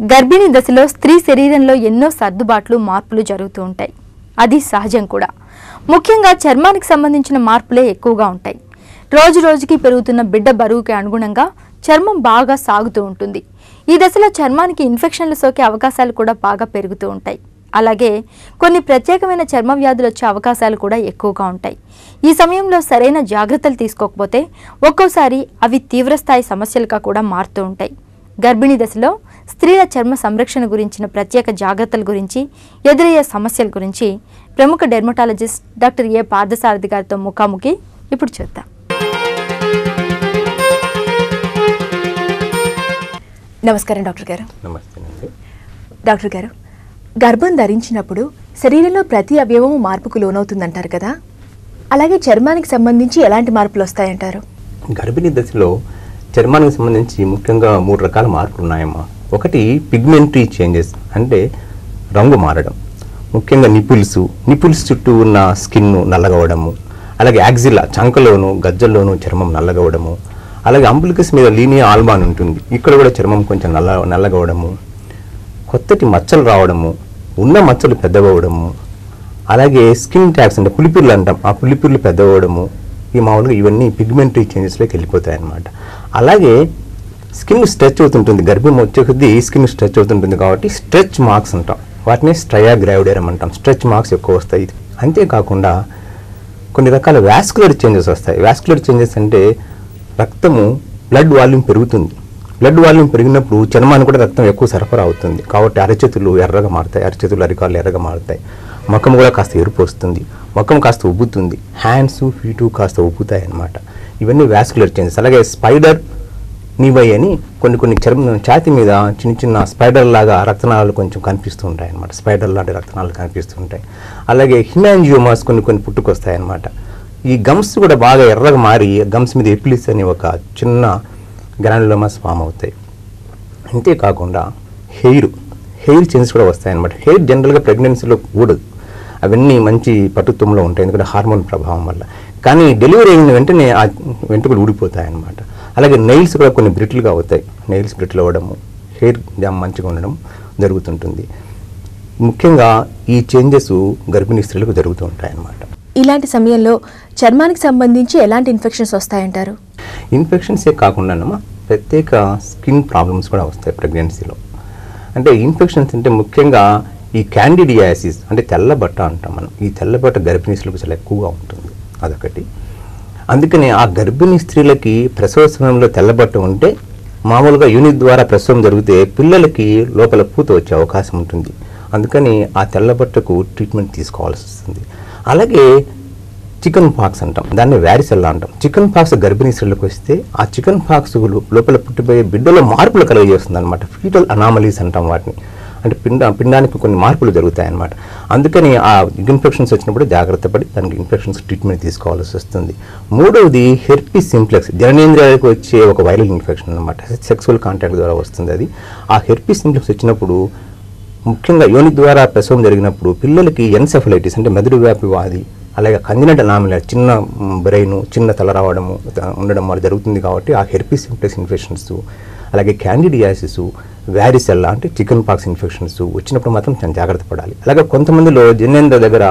గర్భిణీ దశలో స్త్రీ శరీరంలో ఎన్నో సర్దుబాట్లు మార్పులు జరుగుతూ ఉంటాయి. అది సహజం కూడా. ముఖ్యంగా చర్మానికి సంబంధించిన మార్పులే ఎక్కువగా ఉంటాయి. రోజు రోజుకి పెరుగుతున్న బిడ్డ బరువుకి అనుగుణంగా చర్మం బాగా సాగుతూ ఉంటుంది. ఈ దశలో చర్మానికి ఇన్ఫెక్షన్లు సోకే అవకాశాలు కూడా బాగా పెరుగుతూ ఉంటాయి. అలాగే కొన్ని ప్రత్యేకమైన చర్మ వ్యాధులు వచ్చే అవకాశాలు కూడా ఎక్కువగా ఉంటాయి. ఈ సమయంలో సరైన జాగ్రత్తలు తీసుకోకపోతే ఒక్కోసారి అవి తీవ్రస్థాయి సమస్యలుగా కూడా మారుతూ ఉంటాయి. గర్భిణీ దశలో స్త్రీల చర్మ సంరక్షణ గురించిన ప్రత్యేక జాగ్రత్తల గురించి, ఎదురయ్యే సమస్యల గురించి ప్రముఖ డెర్మటాలజిస్ట్ డాక్టర్ ఏ పార్థసారథి గారితో ముఖాముఖి ఇప్పుడు చూద్దాం. నమస్కారం డాక్టర్ గారు. నమస్తే. డాక్టర్ గారు, గర్భం ధరించినప్పుడు శరీరంలో ప్రతి అవయవము మార్పుకు లోనవుతుందంటారు కదా, అలాగే చర్మానికి సంబంధించి ఎలాంటి మార్పులు వస్తాయంటారు? గర్భిణీ దశలో చర్మానికి సంబంధించి ముఖ్యంగా 3 రకాల మార్పులు ఉన్నాయమ్మా. ఒకటి పిగ్మెంటరీ చేంజెస్, అంటే రంగు మారడం. ముఖ్యంగా నిపుల్స్ చుట్టూ ఉన్న స్కిన్ నల్లగవడము, అలాగే యాక్సిలా చంకలోను గజ్జల్లోనూ చర్మం నల్లగవడము, అలాగే అంబులికస్ మీద లీనియా ఆల్బాన్ ఉంటుంది, ఇక్కడ కూడా చర్మం కొంచెం నల్లగవడము, కొత్తటి మచ్చలు రావడము, ఉన్న మచ్చలు పెద్దవడము, అలాగే స్కిన్ ట్యాక్స్ అంటే పులిపిర్లు అంటాం, ఆ పులిపిర్లు పెద్దవడము, మామూలుగా ఇవన్నీ పిగ్మెంటరీ చేంజెస్లోకి వెళ్ళిపోతాయి అన్నమాట. అలాగే స్కిన్ స్ట్రెచ్ అవుతుంటుంది, గర్భం వచ్చే కొద్దీ స్కిన్ స్ట్రెచ్ అవుతుంటుంది కాబట్టి స్ట్రెచ్ మార్క్స్ అంటాం, వాటిని స్ట్రయా గ్రావిడేరం అంటాం. స్ట్రెచ్ మార్క్స్ ఎక్కువ వస్తాయి. అంతేకాకుండా కొన్ని రకాల వాస్కులర్ చేంజెస్ వస్తాయి. వాస్కులర్ చేంజెస్ అంటే రక్తము బ్లడ్ వాల్యూమ్ పెరుగుతుంది. బ్లడ్ వాల్యూమ్ పెరిగినప్పుడు చర్మానికి కూడా రక్తం ఎక్కువ సరఫరా అవుతుంది కాబట్టి అరచేతులు ఎర్రగా మారుతాయి, అరికాళ్ళు ఎర్రగా మారుతాయి, ముఖం కూడా కాస్త ఎరుపు వస్తుంది, ముఖం కాస్త ఉబ్బుతుంది, హ్యాండ్స్ ఫీటు కాస్త ఉబ్బుతాయి అన్నమాట. ఇవన్నీ వాస్కులర్ చేంజెస్. అలాగే స్పైడర్ నీవై అని కొన్ని ఛాతీ మీద చిన్న స్పైడర్ లాగా రక్తనాళాలు కొంచెం కనిపిస్తూ ఉంటాయి అన్నమాట. స్పైడర్ లాంటి రక్తనాళాలు కనిపిస్తూ ఉంటాయి. అలాగే హిమాంజియోమాస్ కొన్ని పుట్టుకొస్తాయి అన్నమాట. ఈ గమ్స్ కూడా బాగా ఎర్రగా మారి గమ్స్ మీద ఎపిలిస్ అని ఒక చిన్న గ్రానులోమాస్ ఫామ్ అవుతాయి. అంతేకాకుండా హెయిర్ చేంజెస్ కూడా వస్తాయి అన్నమాట. హెయిర్ జనరల్గా ప్రెగ్నెన్సీలో కూడదు, అవన్నీ మంచి పటుత్వంలో ఉంటాయి ఎందుకంటే హార్మోన్ ప్రభావం వల్ల. కానీ డెలివరీ అయిన వెంటనే ఆ వెంట్రుకలు ఊడిపోతాయి అన్నమాట. అలాగే నెయిల్స్ కూడా కొన్ని బ్రిటిల్గా అవుతాయి, నెయిల్స్ బ్రిటిల్ అవ్వడము, హెయిర్ జామ్ మంచిగా ఉండడం జరుగుతుంటుంది. ముఖ్యంగా ఈ చేంజెస్ గర్భిణీ స్త్రీలకు జరుగుతూ ఉంటాయి అన్నమాట. ఇలాంటి సమయంలో చర్మానికి సంబంధించి ఎలాంటి ఇన్ఫెక్షన్స్ వస్తాయంటారు? ఇన్ఫెక్షన్సే కాకుండా ప్రత్యేక స్కిన్ ప్రాబ్లమ్స్ కూడా వస్తాయి ప్రెగ్నెన్సీలో. అంటే ఇన్ఫెక్షన్స్ అంటే ముఖ్యంగా ఈ క్యాండిడియాసిస్ అంటే తెల్లబట్ట అంటాం మనం. ఈ తెల్లబట్ట గర్భిణీ స్త్రీలకు చాలా ఎక్కువగా ఉంటుంది, అదొకటి. అందుకని ఆ గర్భిణీ స్త్రీలకి ప్రసవ సమయంలో తెల్లబట్ట ఉంటే మామూలుగా యూనిట్ ద్వారా ప్రసవం జరిగితే పిల్లలకి లోపల పూత వచ్చే అవకాశం ఉంటుంది. అందుకని ఆ తెల్లబట్టకు ట్రీట్మెంట్ తీసుకోవాల్సి వస్తుంది. అలాగే చికెన్ పాక్స్ అంటాం, దాన్ని వ్యారిసెల్లా అంటాం. చికెన్ పాక్స్ గర్భిణీ స్త్రీలకు వస్తే ఆ చికెన్ పాక్స్ లోపల పుట్టిపోయే బిడ్డలో మార్పులు కలుగజేస్తుంది అనమాట. ఫీటల్ అనామలీస్ అంటాం వాటిని. అంటే పిండానికి కొన్ని మార్పులు జరుగుతాయి అన్నమాట. అందుకని ఆ ఇన్ఫెక్షన్స్ వచ్చినప్పుడు జాగ్రత్త పడి దానికి ఇన్ఫెక్షన్స్ ట్రీట్మెంట్ తీసుకోవాల్సి వస్తుంది. మూడవది హెర్పిస్ సింప్లెక్స్, జననేంద్రియాలకు వచ్చే ఒక వైరల్ ఇన్ఫెక్షన్ అనమాట. సెక్సువల్ కాంటాక్ట్ ద్వారా వస్తుంది అది. ఆ హెర్పిస్ సింప్లెక్స్ వచ్చినప్పుడు ముఖ్యంగా యోని ద్వారా ప్రసవం జరిగినప్పుడు పిల్లలకి ఎన్సెఫలైటిస్ అంటే మెదడు వ్యాపి వ్యాధి, అలాగే కంజనైటల్ అనామలీ చిన్న బ్రెయిన్ చిన్న తల రావడము ఉండడం వల్ల జరుగుతుంది. కాబట్టి ఆ హెర్పిస్ సింప్లెక్స్ ఇన్ఫెక్షన్స్, అలాగే క్యాండిడియాసిస్, వ్యారిసెల్లా అంటే చికెన్ పాక్స్ ఇన్ఫెక్షన్స్ వచ్చినప్పుడు మాత్రం చాలా జాగ్రత్త పడాలి. అలాగే కొంతమందిలో జనేంద్ర దగ్గర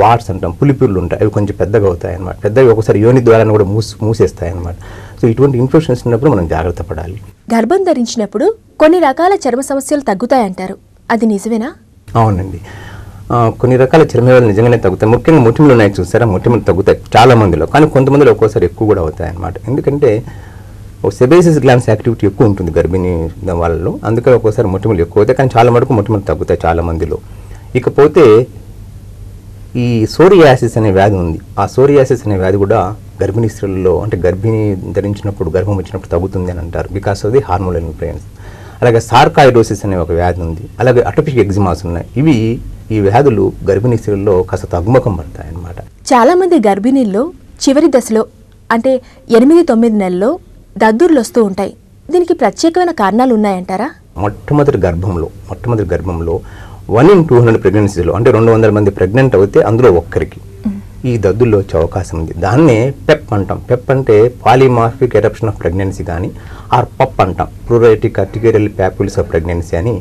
వాట్స్ అంటాం, పులిపిర్లు ఉంటాయి, అవి కొంచెం పెద్దగా అవుతాయి అన్నమాట. పెద్దగా ఒకసారి యోని ద్వారా కూడా మూసేస్తాయి అన్నమాట. సో ఇటువంటి ఇన్ఫెక్షన్స్ ఉన్నప్పుడు మనం జాగ్రత్త పడాలి. గర్భం ధరించినప్పుడు కొన్ని రకాల చర్మ సమస్యలు తగ్గుతాయంటారు, అది నిజమేనా? అవునండి, కొన్ని రకాల చర్మవ్యాధులు నిజంగానే తగ్గుతాయి. ముఖ్యంగా మొటిమలు ఉన్నాయి చూసారా, మొటిమలు తగ్గుతాయి చాలా మందిలో, కానీ కొంతమందిలో ఒక్కోసారి ఎక్కువ కూడా అవుతాయి అన్నమాట. ఎందుకంటే సెబేసియస్ గ్లాండ్స్ యాక్టివిటీ ఎక్కువ ఉంటుంది గర్భిణీ వాళ్ళలో, అందుకని ఒక్కోసారి మొటిమలు ఎక్కువ అవుతాయి, కానీ చాలా మటుకు మొటిమలు తగ్గుతాయి చాలా మందిలో. ఇకపోతే ఈ సోరియాసిస్ అనే వ్యాధి ఉంది. ఆ సోరియాసిస్ అనే వ్యాధి కూడా గర్భిణీ స్త్రీలలో అంటే గర్భిణీ ధరించినప్పుడు గర్భం వచ్చినప్పుడు తగ్గుతుంది అని అంటారు, because of the hormonal influence. అలాగే సార్కాయిడోసిస్ అనే ఒక వ్యాధి ఉంది, అలాగే అటోపిక్ ఎగ్జిమాస్ ఉన్నాయి. ఈ వ్యాధులు గర్భిణీ స్త్రీల్లో కాస్త తగ్గుముఖం పడతాయి అన్నమాట. చాలా మంది గర్భిణీల్లో చివరి దశలో అంటే 8-9 నెలల్లో దద్దుర్లు వస్తూ ఉంటాయి. దీనికి ప్రత్యేకమైన కారణాలు ఉన్నాయంటారా? మొట్టమొదటి గర్భంలో 1 in 200 ప్రెగ్నెన్సీలో అంటే 200 మంది ప్రెగ్నెంట్ అయితే అందులో ఒక్కరికి ఈ దద్దుల్లో వచ్చే అవకాశం ఉంది. దాన్నే పెప్ అంటాం. పెప్ అంటే పాలిమార్ఫిక్ ఎరప్షన్ ఆఫ్ ప్రెగ్నెన్సీ కానీ ఆర్ పప్ అంటాం, ప్రొరైటిక్ అర్టికేరియల్ ప్యాపుల్స్ ఆఫ్ ప్రెగ్నెన్సీ అని.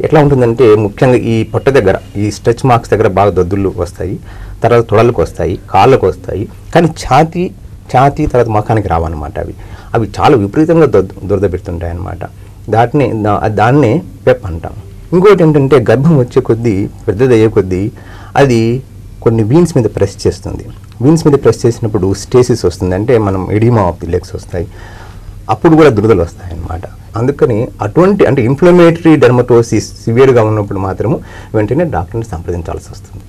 ఎట్లా ఉంటుందంటే ముఖ్యంగా ఈ పొట్ట దగ్గర ఈ స్ట్రెచ్ మార్క్స్ దగ్గర బాగా దద్దులు వస్తాయి, తర్వాత తొడలకు వస్తాయి, కాళ్ళకు వస్తాయి, కానీ ఛాతీ తర్వాత ముఖానికి రావన్నమాట. అవి చాలా విపరీతంగా దురద పెడుతుంటాయి అన్నమాట. దాన్నే పెప్ అంటాం. ఇంకోటి ఏంటంటే గర్భం వచ్చే కొద్దీ పెద్దదయ్యే కొద్దీ అది కొన్ని వీన్స్ మీద ప్రెస్ చేస్తుంది. వీన్స్ మీద ప్రెస్ చేసినప్పుడు స్టేసిస్ వస్తుంది, అంటే మనం ఎడిమా ఆఫ్ ది లెగ్స్ వస్తాయి, అప్పుడు కూడా దురదలు వస్తాయి అన్నమాట. అందుకని అటువంటి అంటే ఇన్ఫ్లమేటరీ డెర్మటోసిస్ సివియర్గా ఉన్నప్పుడు మాత్రము వెంటనే డాక్టర్ని సంప్రదించాల్సి వస్తుంది.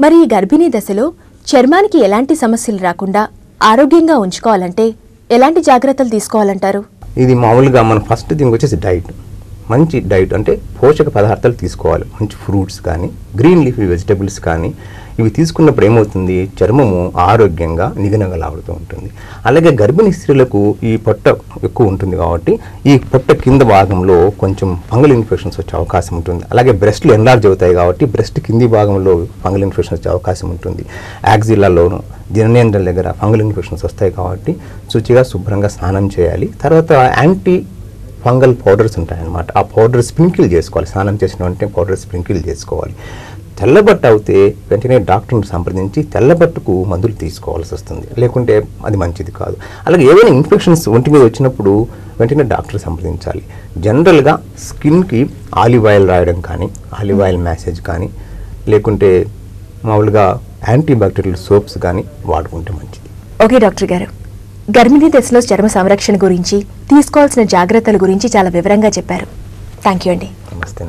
మరి ఈ గర్భిణీ దశలో చర్మానికి ఎలాంటి సమస్యలు రాకుండా ఆరోగ్యంగా ఉంచుకోవాలంటే ఎలాంటి జాగ్రత్తలు తీసుకోవాలంటారు? ఇది మామూలుగా మన ఫస్ట్ థింగ్ వచ్చేసి డైట్. మంచి డైట్ అంటే పోషక పదార్థాలు తీసుకోవాలి. మంచి ఫ్రూట్స్ కానీ గ్రీన్ లీఫీ వెజిటబుల్స్ కానీ ఇవి తీసుకున్నప్పుడు ఏమవుతుంది, చర్మము ఆరోగ్యంగా నిగనగలాడుతూ ఉంటుంది. అలాగే గర్భిణీ స్త్రీలకు ఈ పొట్ట ఎక్కువ ఉంటుంది కాబట్టి ఈ పొట్ట కింద భాగంలో కొంచెం ఫంగల్ ఇన్ఫెక్షన్స్ వచ్చే అవకాశం ఉంటుంది. అలాగే బ్రెస్ట్లు ఎన్లార్జ్ అవుతాయి కాబట్టి బ్రెస్ట్ కింది భాగంలో ఫంగల్ ఇన్ఫెక్షన్ వచ్చే అవకాశం ఉంటుంది. యాక్సిల్లాలోను జననేంద్రాల దగ్గర ఫంగల్ ఇన్ఫెక్షన్స్ వస్తాయి కాబట్టి శుచిగా శుభ్రంగా స్నానం చేయాలి. తర్వాత యాంటీ ఫంగల్ పౌడర్స్ ఉంటాయన్నమాట. ఆ పౌడర్ స్ప్రింకిల్ చేసుకోవాలి. స్నానం చేసిన వెంటనే పౌడర్ స్ప్రింకిల్ చేసుకోవాలి. తెల్లబట్ట అయితే వెంటనే డాక్టర్ని సంప్రదించి తెల్లబట్టుకు మందులు తీసుకోవాల్సి వస్తుంది, లేకుంటే అది మంచిది కాదు. అలాగే ఏవైనా ఇన్ఫెక్షన్స్ ఒంటి మీద వచ్చినప్పుడు వెంటనే డాక్టర్ సంప్రదించాలి. జనరల్గా స్కిన్కి ఆలివ్ ఆయిల్ రాయడం కానీ, ఆలివ్ ఆయిల్ మ్యాసేజ్ కానీ, లేకుంటే మామూలుగా యాంటీబ్యాక్టీరియల్ సోప్స్ కానీ వాడుకుంటే మంచిది. ఓకే డాక్టర్ గారు, గర్భిణీ దశలో చర్మ సంరక్షణ గురించి తీసుకోవాల్సిన జాగ్రత్తల గురించి చాలా వివరంగా చెప్పారు. థ్యాంక్ యూ అండి. నమస్తే.